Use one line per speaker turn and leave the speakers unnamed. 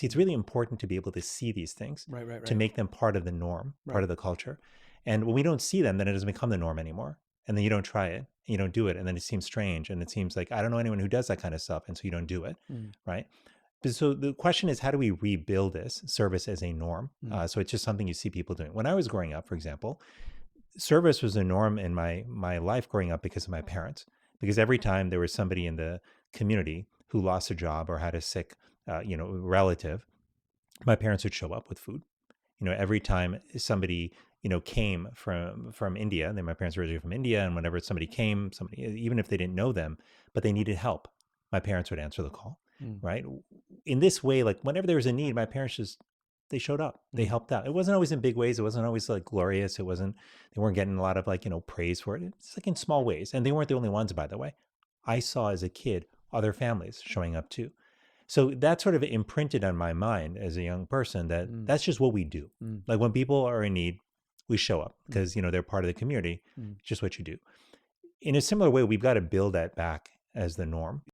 See, it's really important to be able to see these things,
Right, right,
to
right,
make them part of the norm, part
right.
of the culture. And when we don't see them, then it doesn't become the norm anymore. And then you don't try it, you don't do it. And then it seems strange. And it seems like, I don't know anyone who does that kind of stuff. And so you don't do it.
Mm,
Right. But so the question is, how do we rebuild this service as a norm?
mm,
So it's just something you see people doing. When I was growing up, for example, service was a norm in my life growing up because of my parents. Because every time there was somebody in the community who lost a job or had a sick, relative, my parents would show up with food. Every time somebody came from India, then my parents were originally from India, and whenever somebody came, somebody even if they didn't know them, but they needed help, my parents would answer the call,
mm,
right? In this way, like whenever there was a need, my parents just they showed up, they
mm.
helped out. It wasn't always in big ways, it wasn't always like glorious, they weren't getting a lot of like praise for it. It's like in small ways, and they weren't the only ones, by the way. I saw as a kid other families showing up too. So that sort of imprinted on my mind as a young person that
Mm,
that's just what we do.
mm,
Like when people are in need, we show up
mm,
because they're part of the community.
mm.
Just what you do. In a similar way, we've got to build that back as the norm.